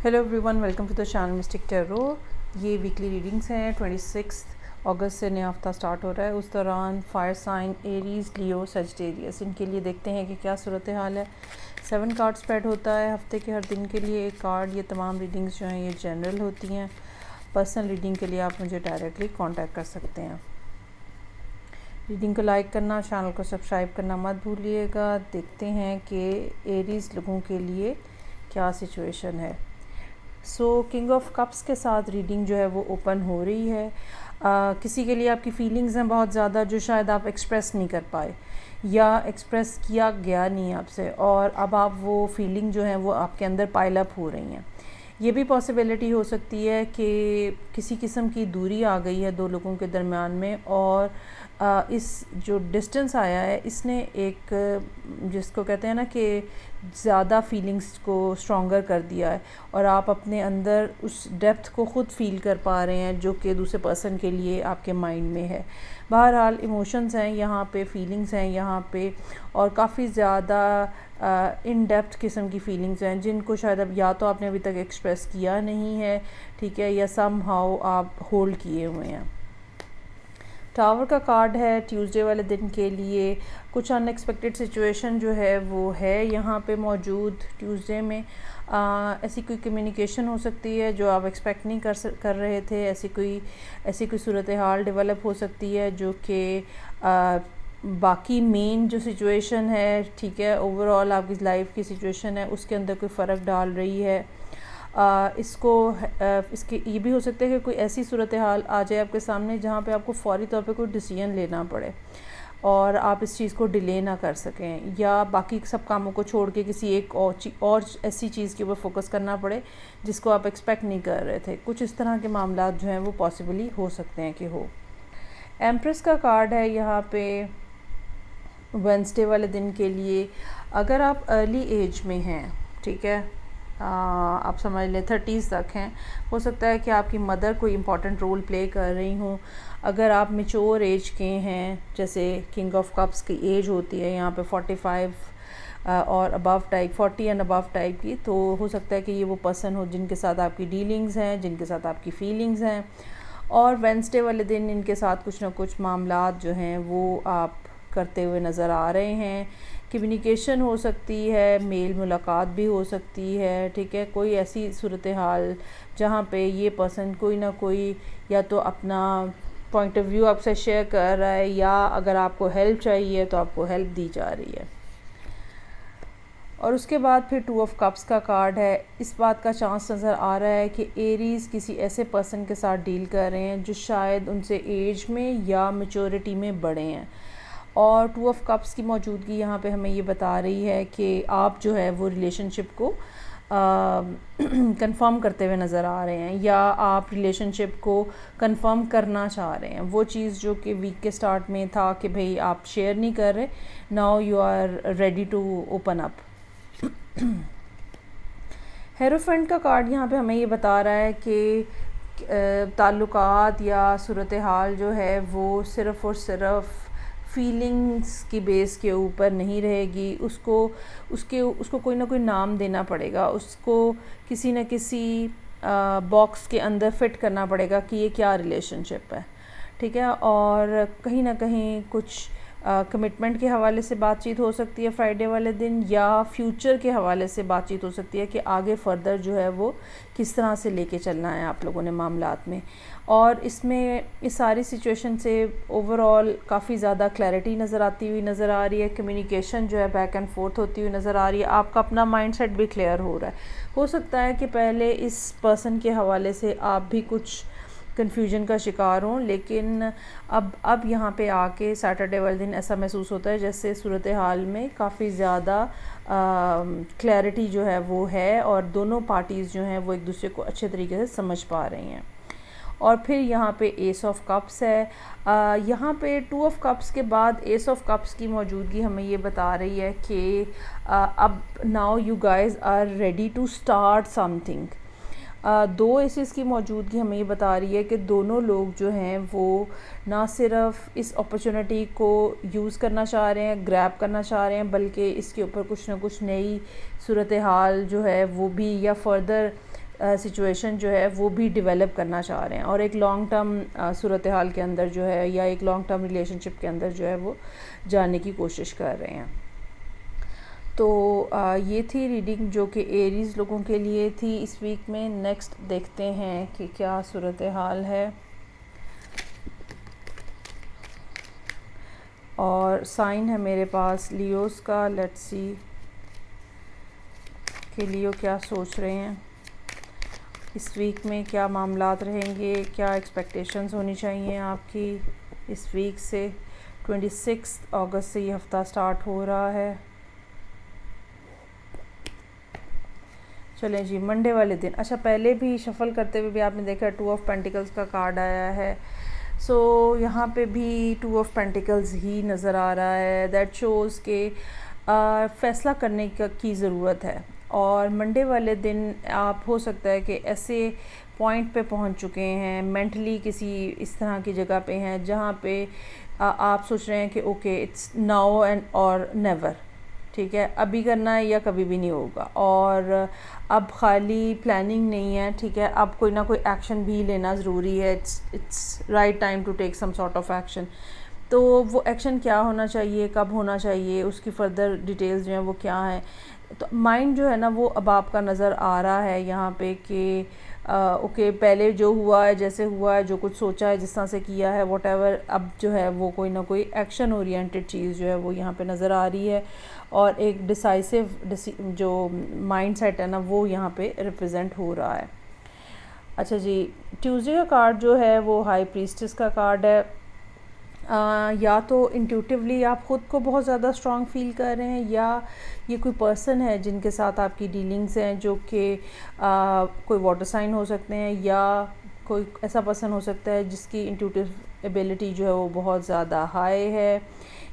Hello everyone, welcome to the channel Mystic Tarot. ये weekly readings हैं। 26 अगस्त से नया हफ्ता स्टार्ट हो रहा है। उस दौरान फायर साइन एरीज, लियो, सजिटेरियस, इनके लिए देखते हैं कि क्या सूरत हाल है। 7 कार्ड स्प्रेड होता है हफ्ते के हर दिन के लिए एक कार्ड। ये तमाम रीडिंग्स जो हैं ये जनरल होती हैं। पर्सनल रीडिंग के लिए आप मुझे डायरेक्टली कॉन्टैक्ट कर सकते हैं। रीडिंग को लाइक करना, चैनल को सब्सक्राइब करना मत भूलिएगा। देखते हैं कि एरीज लोगों के लिए क्या सिचुएशन है। किंग ऑफ कप्स के साथ रीडिंग जो है वो ओपन हो रही है। किसी के लिए आपकी फीलिंग्स हैं बहुत ज़्यादा जो शायद आप एक्सप्रेस नहीं कर पाए या एक्सप्रेस किया गया नहीं आपसे, और अब आप वो फीलिंग जो है वो आपके अंदर पाइल अप हो रही हैं। ये भी पॉसिबिलिटी हो सकती है कि किसी किस्म की दूरी आ गई है दो लोगों के दरमियान में, और इस जो डिस्टेंस आया है इसने एक जिसको कहते हैं ना कि ज़्यादा फीलिंग्स को स्ट्रॉन्गर कर दिया है, और आप अपने अंदर उस डेप्थ को ख़ुद फील कर पा रहे हैं जो कि दूसरे पर्सन के लिए आपके माइंड में है। बहरहाल इमोशंस हैं यहाँ पे, फीलिंग्स हैं यहाँ पे, और काफ़ी ज़्यादा इन डेप्थ किस्म की फीलिंग्स हैं जिनको शायद अब या तो आपने अभी तक एक्सप्रेस किया नहीं है, ठीक है, या सम हाउ आप होल्ड किए हुए हैं। टावर का कार्ड है ट्यूसडे वाले दिन के लिए। कुछ अनएक्सपेक्टेड सिचुएशन जो है वो है यहाँ पे मौजूद ट्यूसडे में। ऐसी कोई कम्युनिकेशन हो सकती है जो आप एक्सपेक्ट नहीं कर रहे थे। ऐसी कोई सूरत हाल डेवलप हो सकती है जो कि बाकी मेन जो सिचुएशन है, ठीक है, ओवरऑल आपकी लाइफ की सिचुएशन है उसके अंदर कोई फ़र्क डाल रही है। इसके ये भी हो सकता है कि कोई ऐसी सूरत हाल आ जाए आपके सामने जहाँ पे आपको फ़ौरी तौर पे कोई डिसीजन लेना पड़े और आप इस चीज़ को डिले ना कर सकें, या बाकी सब कामों को छोड़ के किसी एक और ऐसी चीज़ के ऊपर फोकस करना पड़े जिसको आप एक्सपेक्ट नहीं कर रहे थे। कुछ इस तरह के मामला जो हैं वो पॉसिबली हो सकते हैं कि हो। एम्प्रेस का कार्ड है यहाँ पे वेडनेसडे वाले दिन के लिए। अगर आप अर्ली एज में हैं, ठीक है, आप समझ लें 30s तक हैं, हो सकता है कि आपकी मदर कोई इम्पॉर्टेंट रोल प्ले कर रही हों। अगर आप मेच्योर एज के हैं, जैसे किंग ऑफ कप्स की एज होती है यहाँ पे 45 और above type, 40 and above type की, तो हो सकता है कि ये वो पर्सन हो जिनके साथ आपकी डीलिंग्स हैं, जिनके साथ आपकी फीलिंग्स हैं, और वेडनेसडे वाले दिन इनके साथ कुछ ना कुछ मामलात जो हैं वो आप करते हुए नज़र आ रहे हैं। कम्युनिकेशन हो सकती है, मेल मुलाकात भी हो सकती है, ठीक है, कोई ऐसी सूरत हाल जहाँ पे ये पर्सन कोई ना कोई या तो अपना पॉइंट ऑफ व्यू आपसे शेयर कर रहा है, या अगर आपको हेल्प चाहिए तो आपको हेल्प दी जा रही है। और उसके बाद फिर 2 ऑफ कप्स का कार्ड है। इस बात का चांस नज़र आ रहा है कि एरीज़ किसी ऐसे पर्सन के साथ डील कर रहे हैं जो शायद उनसे एज में या मैच्योरिटी में बड़े हैं, और 2 ऑफ कप्स की मौजूदगी यहाँ पे हमें ये बता रही है कि आप जो है वो रिलेशनशिप को कंफर्म करते हुए नज़र आ रहे हैं, या आप रिलेशनशिप को कंफर्म करना चाह रहे हैं। वो चीज़ जो कि वीक के स्टार्ट में था कि भाई आप शेयर नहीं कर रहे, now you are ready to open up. Hierophant का कार्ड यहाँ पे हमें ये बता रहा है कि ताल्लुकात या सूरत हाल जो है वो सिर्फ़ और सिर्फ फीलिंग्स की बेस के ऊपर नहीं रहेगी। उसको कोई ना कोई नाम देना पड़ेगा, उसको किसी न किसी बॉक्स के अंदर फिट करना पड़ेगा कि ये क्या रिलेशनशिप है, ठीक है। और कहीं ना कहीं कुछ कमिटमेंट के हवाले से बातचीत हो सकती है फ्राइडे वाले दिन, या फ्यूचर के हवाले से बातचीत हो सकती है कि आगे फर्दर जो है वो किस तरह से लेके चलना है आप लोगों ने मामलात में। और इसमें इस सारी सिचुएशन से ओवरऑल काफ़ी ज़्यादा क्लैरिटी नज़र आती हुई नज़र आ रही है। कम्युनिकेशन जो है बैक एंड फोर्थ होती हुई नज़र आ रही है। आपका अपना माइंडसेट भी क्लियर हो रहा है। हो सकता है कि पहले इस पर्सन के हवाले से आप भी कुछ कन्फ्यूजन का शिकार हों, लेकिन अब यहाँ पे आके सैटरडे वाले दिन ऐसा महसूस होता है जैसे सूरत हाल में काफ़ी ज़्यादा क्लैरिटी जो है वो है, और दोनों पार्टीज़ जो हैं वो एक दूसरे को अच्छे तरीके से समझ पा रही हैं। और फिर यहाँ पे एस ऑफ कप्स है। यहाँ पे 2 ऑफ कप्स के बाद एस ऑफ कप्स की मौजूदगी हमें ये बता रही है कि अब now you guys are ready to start something. 2 aces की मौजूदगी हमें ये बता रही है कि दोनों लोग जो हैं वो ना सिर्फ इस अपॉर्चुनिटी को यूज़ करना चाह रहे हैं, ग्रैब करना चाह रहे हैं, बल्कि इसके ऊपर कुछ ना कुछ नई सूरत हाल जो है वो भी, या फर्दर सिचुएशन जो है वो भी डेवलप करना चाह रहे हैं और एक लॉन्ग टर्म सूरत हाल के अंदर जो है या एक लॉन्ग टर्म रिलेशनशिप के अंदर जो है वो जाने की कोशिश कर रहे हैं। तो ये थी रीडिंग जो कि एरीज़ लोगों के लिए थी इस वीक में। नेक्स्ट देखते हैं कि क्या सूरत हाल है और साइन है मेरे पास लियोस का। लेट्स सी कि लियो क्या सोच रहे हैं इस वीक में, क्या मामलात रहेंगे, क्या एक्सपेक्टेशंस होनी चाहिए आपकी इस वीक से। 26 अगस्त से ये हफ़्ता स्टार्ट हो रहा है। चलें जी, मंडे वाले दिन। अच्छा, पहले भी शफ़ल करते हुए भी आपने देखा 2 ऑफ पेंटिकल्स का कार्ड आया है। सो यहाँ पे भी 2 ऑफ पेंटिकल्स ही नज़र आ रहा है। दैट शोज़ के फ़ैसला करने की ज़रूरत है और मंडे वाले दिन आप हो सकता है कि ऐसे पॉइंट पे पहुंच चुके हैं मेंटली, किसी इस तरह की जगह पे हैं जहाँ पे आप सोच रहे हैं कि ओके इट्स नाउ एंड और नेवर, ठीक है, अभी करना है या कभी भी नहीं होगा और अब खाली प्लानिंग नहीं है, ठीक है, अब कोई ना कोई एक्शन भी लेना ज़रूरी है। It's right time to take some sort of action. तो वो एक्शन क्या होना चाहिए, कब होना चाहिए, उसकी फ़र्दर डिटेल्स जो हैं वो क्या हैं। तो माइंड जो है ना वो अब आपका नज़र आ रहा है यहाँ पे कि ओके पहले जो हुआ है, जैसे हुआ है, जो कुछ सोचा है, जिस तरह से किया है, व्हाटएवर, अब जो है वो कोई ना कोई एक्शन ओरिएंटेड चीज़ जो है वो यहाँ पे नज़र आ रही है और एक डिसाइसिव जो माइंड सेट है ना वो यहाँ पे रिप्रेजेंट हो रहा है। अच्छा जी, ट्यूसडे का कार्ड जो है वो हाई प्रीस्टेस का कार्ड है। या तो इंट्यूटिवली आप ख़ुद को बहुत ज़्यादा स्ट्रॉन्ग फील कर रहे हैं या ये कोई पर्सन है जिनके साथ आपकी डीलिंग्स हैं जो कि कोई वाटर साइन हो सकते हैं या कोई ऐसा पर्सन हो सकता है जिसकी इंट्यूटिव एबिलिटी जो है वो बहुत ज़्यादा हाई है।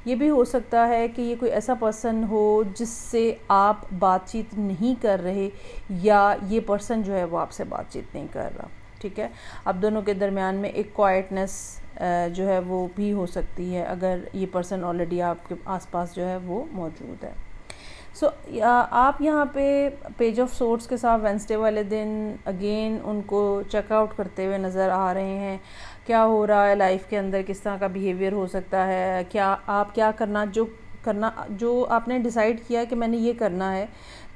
ये भी हो सकता है कि ये कोई ऐसा पर्सन हो जिससे आप बातचीत नहीं कर रहे या ये पर्सन जो है वो आपसे बातचीत नहीं कर रहा, ठीक है। अब दोनों के दरमियान में एक क्वाइटनेस जो है वो भी हो सकती है अगर ये पर्सन ऑलरेडी आपके आसपास जो है वो मौजूद है। सो आप यहाँ पे पेज ऑफ सोर्ड्स के साथ वेंसडे वाले दिन अगेन उनको चेकआउट करते हुए नज़र आ रहे हैं। क्या हो रहा है लाइफ के अंदर, किस तरह का बिहेवियर हो सकता है, क्या आप क्या करना जो आपने डिसाइड किया कि मैंने ये करना है,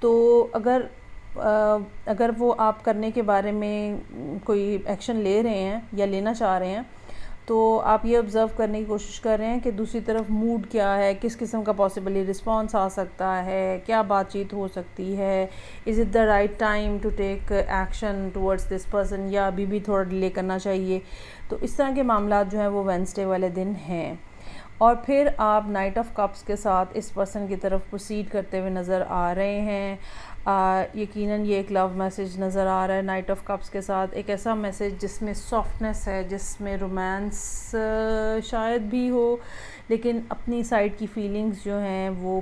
तो अगर वो आप करने के बारे में कोई एक्शन ले रहे हैं या लेना चाह रहे हैं तो आप ये ऑब्ज़र्व करने की कोशिश कर रहे हैं कि दूसरी तरफ मूड क्या है, किस किस्म का पॉसिबली रिस्पॉन्स आ सकता है, क्या बातचीत हो सकती है, is it the right time to take action towards this person या अभी भी थोड़ा डिले करना चाहिए। तो इस तरह के मामला जो हैं वो वेंसडे वाले दिन हैं। और फिर आप नाइट ऑफ कप्स के साथ इस पर्सन की तरफ प्रोसीड करते हुए नज़र आ रहे हैं। यकीनन ये एक लव मैसेज नज़र आ रहा है नाइट ऑफ कप्स के साथ, एक ऐसा मैसेज जिसमें सॉफ्टनेस है, जिसमें रोमांस शायद भी हो, लेकिन अपनी साइड की फीलिंग्स जो हैं वो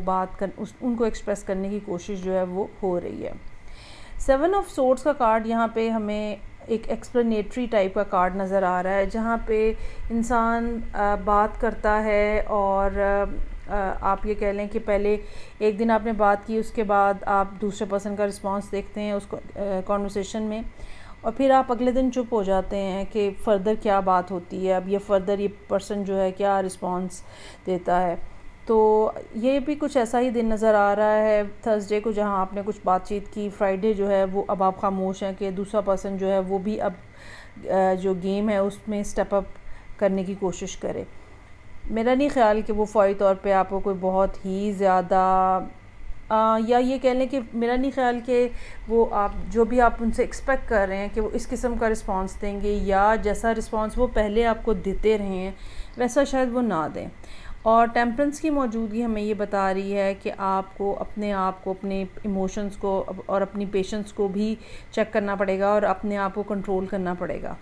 उनको एक्सप्रेस करने की कोशिश जो है वो हो रही है। 7 ऑफ सोर्ड्स का कार्ड यहाँ पे हमें एक एक्सप्लेनेटरी टाइप का कार्ड नज़र आ रहा है जहाँ पे इंसान बात करता है और आप ये कह लें कि पहले एक दिन आपने बात की, उसके बाद आप दूसरे पर्सन का रिस्पांस देखते हैं उसको कॉन्वर्सेशन में और फिर आप अगले दिन चुप हो जाते हैं कि फ़र्दर क्या बात होती है, अब ये फ़र्दर ये पर्सन जो है क्या रिस्पांस देता है। तो ये भी कुछ ऐसा ही दिन नज़र आ रहा है थर्सडे को जहां आपने कुछ बातचीत की। फ्राइडे जो है वो अब आप खामोश हैं कि दूसरा पर्सन जो है वो भी अब जो गेम है उसमें स्टेप अप करने की कोशिश करे। मेरा नहीं ख्याल कि वो फौरी तौर पे आपको कोई बहुत ही ज़्यादा या ये कह लें कि मेरा नहीं ख्याल कि वो आप जो भी आप उनसे एक्सपेक्ट कर रहे हैं कि वो इस किस्म का रिस्पांस देंगे या जैसा रिस्पांस वो पहले आपको देते रहे हैं वैसा शायद वो ना दें। और टेम्परेंस की मौजूदगी हमें ये बता रही है कि आपको अपने आप को, अपने इमोशंस को और अपनी पेशेंस को भी चेक करना पड़ेगा और अपने आप को कंट्रोल करना पड़ेगा।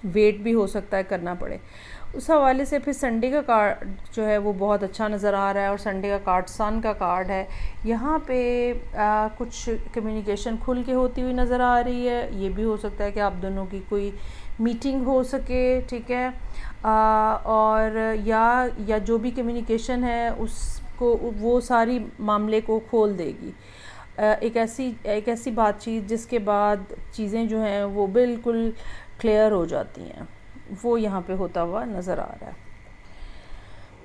वेट भी हो सकता है करना पड़े। उस हवाले से फिर संडे का कार्ड जो है वो बहुत अच्छा नज़र आ रहा है और संडे का कार्ड सन का कार्ड है। यहाँ पे कुछ कम्युनिकेशन खुल के होती हुई नज़र आ रही है। ये भी हो सकता है कि आप दोनों की कोई मीटिंग हो सके, ठीक है, और या जो भी कम्युनिकेशन है उसको वो सारी मामले को खोल देगी। एक ऐसी बातचीत जिसके बाद चीज़ें जो हैं वो बिल्कुल क्लियर हो जाती हैं, वो यहाँ पे होता हुआ नज़र आ रहा है।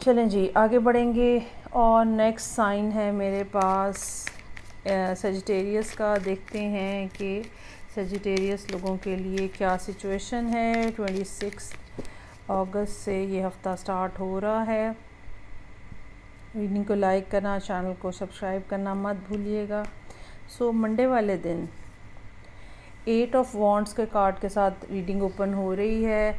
चलें जी आगे बढ़ेंगे और नेक्स्ट साइन है मेरे पास सजिटेरियस का। देखते हैं कि सजिटेरियस लोगों के लिए क्या सिचुएशन है। 26 अगस्त से ये हफ़्ता स्टार्ट हो रहा है। रीडिंग को लाइक करना, चैनल को सब्सक्राइब करना मत भूलिएगा। सो मंडे वाले दिन 8 ऑफ वॉन्ड्स के कार्ड के साथ रीडिंग ओपन हो रही है।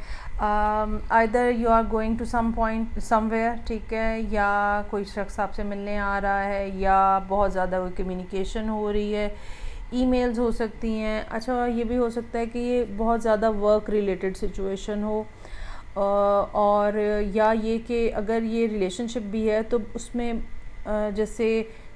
Either you are going to some point somewhere, ठीक है, या कोई शख्स आपसे मिलने आ रहा है, या बहुत ज़्यादा कोई कम्युनिकेशन हो रही है, ईमेल्स हो सकती हैं। अच्छा, ये भी हो सकता है कि ये बहुत ज़्यादा वर्क रिलेटेड सिचुएशन हो, और या ये कि अगर ये रिलेशनशिप भी है तो उसमें जैसे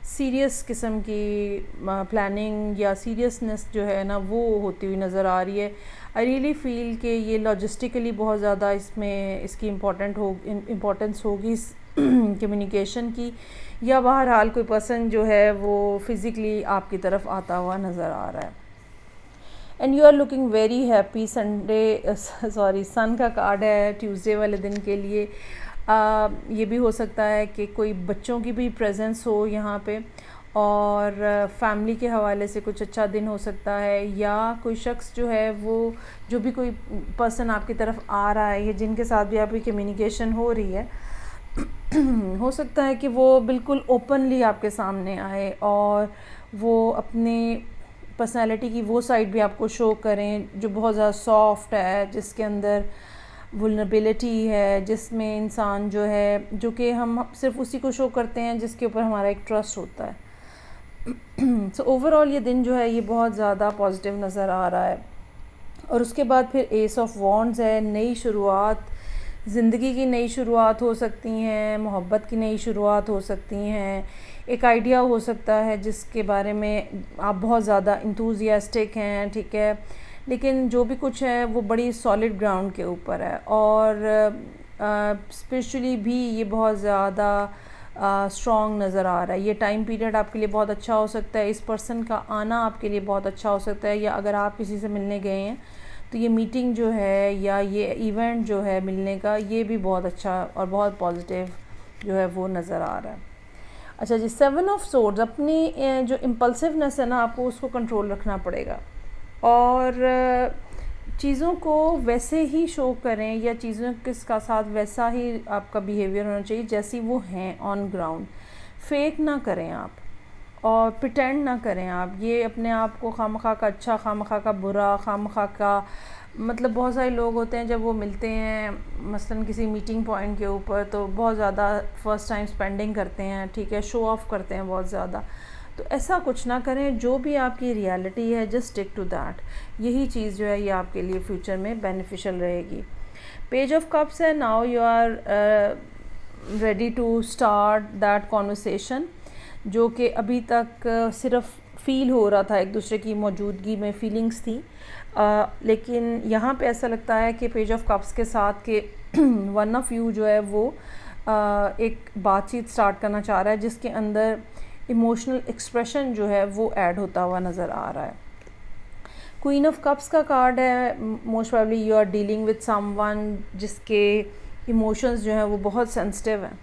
सीरियस किस्म की प्लानिंग या सीरियसनेस जो है ना वो होती हुई नज़र आ रही है। आई रियली फ़ील कि ये लॉजिस्टिकली बहुत ज़्यादा इसमें इसकी इम्पोर्टेंस होगी कम्युनिकेशन की, या बहरहाल कोई पर्सन जो है वो फ़िज़िकली आपकी तरफ आता हुआ नज़र आ रहा है। And you are looking very happy. Sun का कार्ड है ट्यूसडे वाले दिन के लिए। ये भी हो सकता है कि कोई बच्चों की भी प्रेजेंस हो यहाँ पे, और फैमिली के हवाले से कुछ अच्छा दिन हो सकता है, या कोई शख्स जो है वो जो भी कोई पर्सन आपकी तरफ आ रहा है या जिनके साथ भी आपकी कम्युनिकेशन हो रही है हो सकता है कि वो बिल्कुल ओपनली आपके सामने आए और वो अपने पर्सनालिटी की वो साइड भी आपको शो करें जो बहुत ज़्यादा सॉफ्ट है, जिसके अंदर वुलनरेबिलिटी है, जिसमें इंसान जो है, जो कि हम सिर्फ उसी को शो करते हैं जिसके ऊपर हमारा एक ट्रस्ट होता है। सो ओवरऑल ये दिन जो है ये बहुत ज़्यादा पॉजिटिव नज़र आ रहा है। और उसके बाद फिर एस ऑफ वॉन्ड्स है, नई शुरुआत, ज़िंदगी की नई शुरुआत हो सकती हैं, मोहब्बत की नई शुरुआत हो सकती हैं, एक आइडिया हो सकता है जिसके बारे में आप बहुत ज़्यादा इंथुजियास्टिक हैं, ठीक है, लेकिन जो भी कुछ है वो बड़ी सॉलिड ग्राउंड के ऊपर है, और स्पिरिचुअली भी ये बहुत ज़्यादा स्ट्रॉन्ग नज़र आ रहा है। ये टाइम पीरियड आपके लिए बहुत अच्छा हो सकता है, इस पर्सन का आना आपके लिए बहुत अच्छा हो सकता है, या अगर आप किसी से मिलने गए हैं तो ये मीटिंग जो है या ये इवेंट जो है मिलने का, ये भी बहुत अच्छा और बहुत पॉजिटिव जो है वो नज़र आ रहा है। अच्छा जी, 7 ऑफ सोर्ड्स, अपनी जो इम्पल्सिवनेस है ना, आपको उसको कंट्रोल रखना पड़ेगा, और चीज़ों को वैसे ही शो करें या चीज़ों के साथ वैसा ही आपका बिहेवियर होना चाहिए जैसी वो हैं ऑन ग्राउंड। फेक ना करें आप, और प्रिटेंड ना करें आप। ये अपने आप को खामखा का अच्छा, खामखा का बुरा, खामखा का, मतलब बहुत सारे लोग होते हैं जब वो मिलते हैं मसलन किसी मीटिंग पॉइंट के ऊपर तो बहुत ज़्यादा फ़र्स्ट टाइम स्पेंडिंग करते हैं, ठीक है, शो ऑफ़ करते हैं बहुत ज़्यादा। तो ऐसा कुछ ना करें, जो भी आपकी रियलिटी है जस्ट स्टिक टू दैट। यही चीज़ जो है ये आपके लिए फ्यूचर में बेनिफिशियल रहेगी। पेज ऑफ कप्स है, now you are ready to start that conversation, जो कि अभी तक सिर्फ फ़ील हो रहा था, एक दूसरे की मौजूदगी में फीलिंग्स थी, लेकिन यहाँ पे ऐसा लगता है कि पेज ऑफ कप्स के साथ के वन ऑफ यू जो है वो एक बातचीत स्टार्ट करना चाह रहा है जिसके अंदर इमोशनल एक्सप्रेशन जो है वो ऐड होता हुआ नज़र आ रहा है। क्वीन ऑफ कप्स का कार्ड है, most probably you are dealing with someone जिसके इमोशंस जो हैं वो बहुत सेंसिटिव हैं।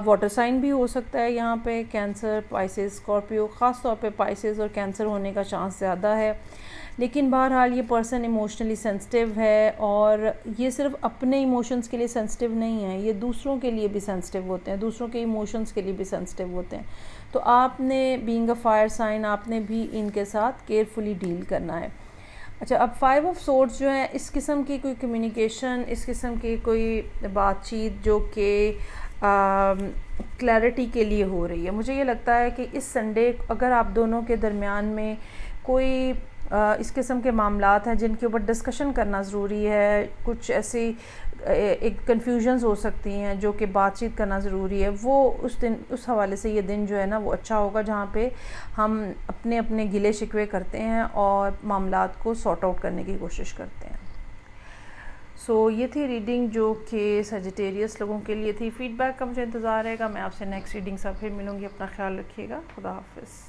वाटर साइन भी हो सकता है यहाँ पे, कैंसर, पाइसेस, स्कॉर्पियो, ख़ास तौर पे पाइसेस और कैंसर होने का चांस ज़्यादा है। लेकिन बहरहाल ये पर्सन इमोशनली सेंसिटिव है, और ये सिर्फ अपने इमोशंस के लिए सेंसिटिव नहीं है, ये दूसरों के लिए भी सेंसिटिव होते हैं, दूसरों के इमोशंस के लिए भी सेंसिटिव होते हैं। तो आपने बीइंग अ फायर साइन आपने भी इनके साथ केयरफुली डील करना है। अच्छा, अब 5 ऑफ सोर्ड्स जो है, इस किस्म की कोई कम्युनिकेशन, इस किस्म की कोई बातचीत जो कि क्लैरिटी के लिए हो रही है। मुझे ये लगता है कि इस संडे अगर आप दोनों के दरमियान में कोई इस किस्म के मामलात हैं जिनके ऊपर डिस्कशन करना ज़रूरी है, कुछ ऐसी एक कन्फ्यूजन्स हो सकती हैं जो कि बातचीत करना ज़रूरी है, वो उस दिन, उस हवाले से ये दिन जो है ना वो अच्छा होगा, जहाँ पे हम अपने अपने गिले शिकवे करते हैं और मामलात को सॉर्ट आउट करने की कोशिश करते हैं। सो ये थी रीडिंग जो कि सजिटेरियस लोगों के लिए थी। फ़ीडबैक का मुझे इंतज़ार रहेगा। मैं आपसे नेक्स्ट रीडिंग से फिर मिलूँगी। अपना ख्याल रखिएगा। खुदा हाफ़िज़।